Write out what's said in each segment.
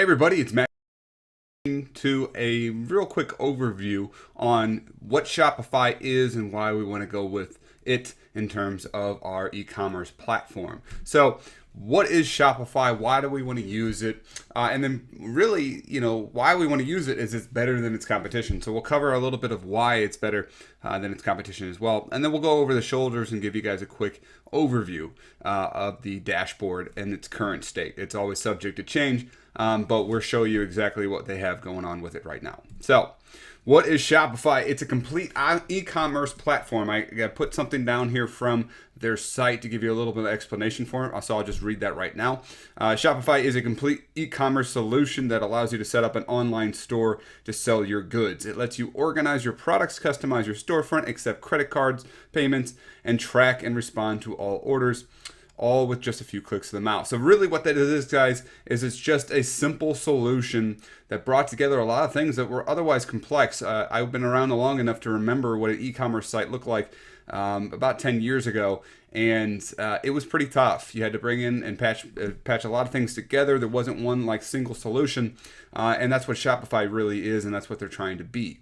Hey everybody, it's Matt to a real quick overview on what Shopify is and why we want to go with it in terms of our e-commerce platform. So what is Shopify? Why do we want to use it? And then really, why we want to use it is it's better than its competition. So we'll cover a little bit of why it's better than its competition as well. And then we'll go over the shoulders and give you guys a quick overview of the dashboard and its current state. It's always subject to change, but we'll show you exactly what they have going on with it right now. So what is Shopify? It's a complete e-commerce platform. I put something down here from their site to give you a little bit of explanation for it. So I'll just read that right now. Shopify is a complete e-commerce solution that allows you to set up an online store to sell your goods. It lets you organize your products, customize your storefront, accept credit cards, payments, and track and respond to all orders, all with just a few clicks of the mouse. So really what that is, guys, is it's just a simple solution that brought together a lot of things that were otherwise complex. I've been around long enough to remember what an e-commerce site looked like about 10 years ago, and it was pretty tough. You had to bring in and patch a lot of things together. There wasn't one like single solution, and that's what Shopify really is, and that's what they're trying to be.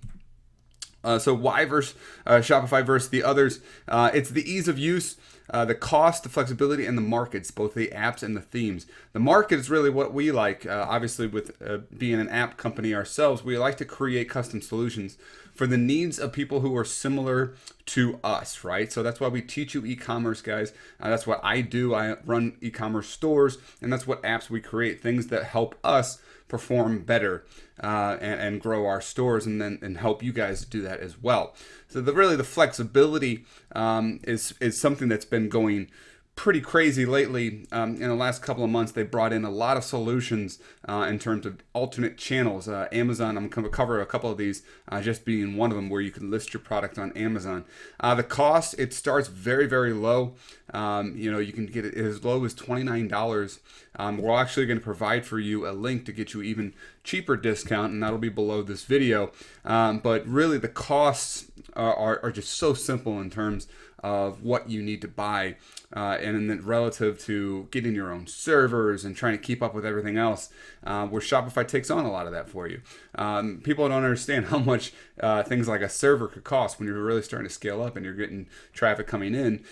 So why Shopify versus the others? It's the ease of use, the cost, the flexibility, and the markets, both the apps and the themes. The market is really what we like. Obviously, with being an app company ourselves, we like to create custom solutions for the needs of people who are similar to us, right? So that's why we teach you e-commerce, guys. That's what I do. I run e-commerce stores, and that's what apps we create, things that help us perform better and grow our stores, and help you guys do that as well. So the flexibility is something that's been going pretty crazy lately. In the last couple of months, they brought in a lot of solutions in terms of alternate channels. Amazon, I'm going to cover a couple of these, just being one of them, where you can list your product on Amazon. The cost, it starts very, very low. You can get it as low as $29. We're actually going to provide for you a link to get you even cheaper discount, and that'll be below this video. But really, the costs are just so simple in terms of what you need to buy, and then relative to getting your own servers and trying to keep up with everything else, where Shopify takes on a lot of that for you. People don't understand how much things like a server could cost when you're really starting to scale up and you're getting traffic coming in.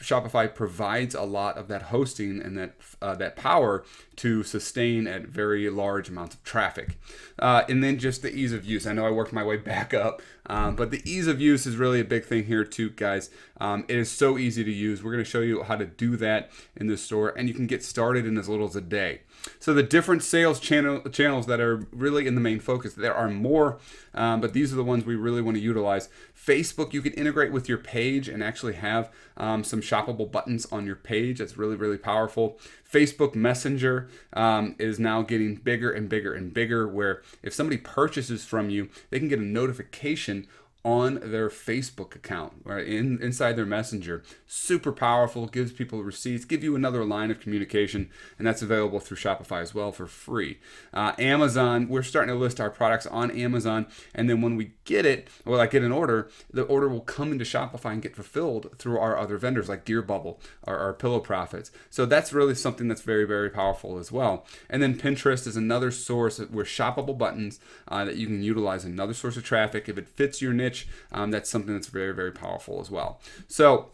Shopify provides a lot of that hosting and that power to sustain at very large amounts of traffic. And then just the ease of use. I know I worked my way back up, but the ease of use is really a big thing here too, guys. It is so easy to use. We're going to show you how to do that in the store, and you can get started in as little as a day. So the different sales channels that are really in the main focus, there are more, but these are the ones we really want to utilize. Facebook, you can integrate with your page and actually have some shoppable buttons on your page. That's really, really powerful. Facebook Messenger is now getting bigger and bigger and bigger, where if somebody purchases from you, they can get a notification on their Facebook account, right, inside their messenger. Super powerful, gives people receipts, give you another line of communication, and that's available through Shopify as well for free. Amazon, we're starting to list our products on Amazon, and then when we get it, or like get an order, the order will come into Shopify and get fulfilled through our other vendors like Deer Bubble or our Pillow Profits. So that's really something that's very, very powerful as well. And then Pinterest is another source where shoppable buttons that you can utilize, another source of traffic. If it fits your niche, that's something that's very, very powerful as well. So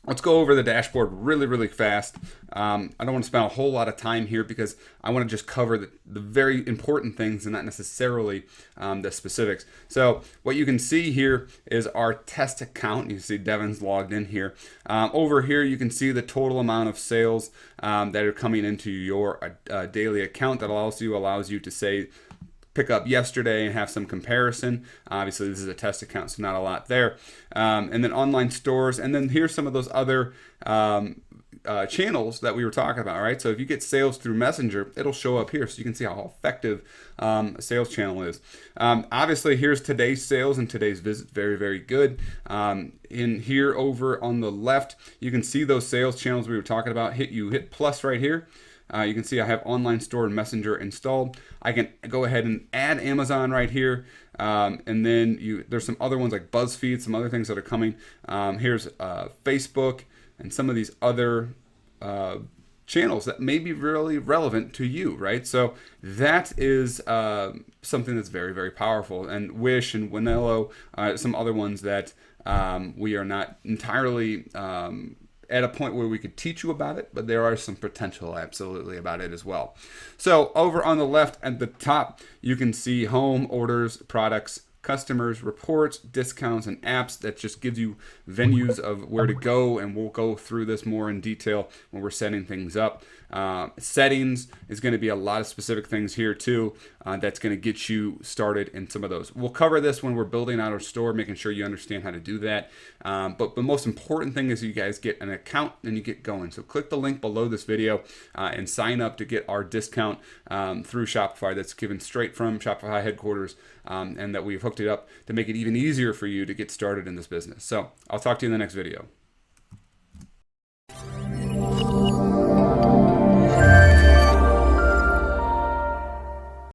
let's go over the dashboard really, really fast. I don't want to spend a whole lot of time here because I want to just cover the very important things and not necessarily the specifics. So what you can see here is our test account. You see Devin's logged in here. Over here, you can see the total amount of sales that are coming into your daily account. That allows you to say, pick up yesterday and have some comparison. Obviously, this is a test account, so not a lot there. And then online stores, and then here's some of those other channels that we were talking about, right? So if you get sales through Messenger, it'll show up here, so you can see how effective a sales channel is. Obviously, here's today's sales and today's visit, very, very good. In here over on the left, you can see those sales channels we were talking about. You hit plus right here. You can see I have online store and messenger installed. I can go ahead and add Amazon right here. And then there's some other ones like BuzzFeed, some other things that are coming. Here's Facebook and some of these other channels that may be really relevant to you, right? So that is something that's very, very powerful. And Wish and Winello, some other ones that we are not entirely at a point where we could teach you about it, but there are some potential absolutely about it as well. So over on the left at the top, you can see home, orders, products, customers, reports, discounts, and apps. That just gives you venues of where to go, and we'll go through this more in detail when we're setting things up. Settings is going to be a lot of specific things here too. That's going to get you started in some of those. We'll cover this when we're building out our store, making sure you understand how to do that. But the most important thing is you guys get an account and you get going. So click the link below this video and sign up to get our discount through Shopify that's given straight from Shopify headquarters, and that we've hooked it up to make it even easier for you to get started in this business. So I'll talk to you in the next video.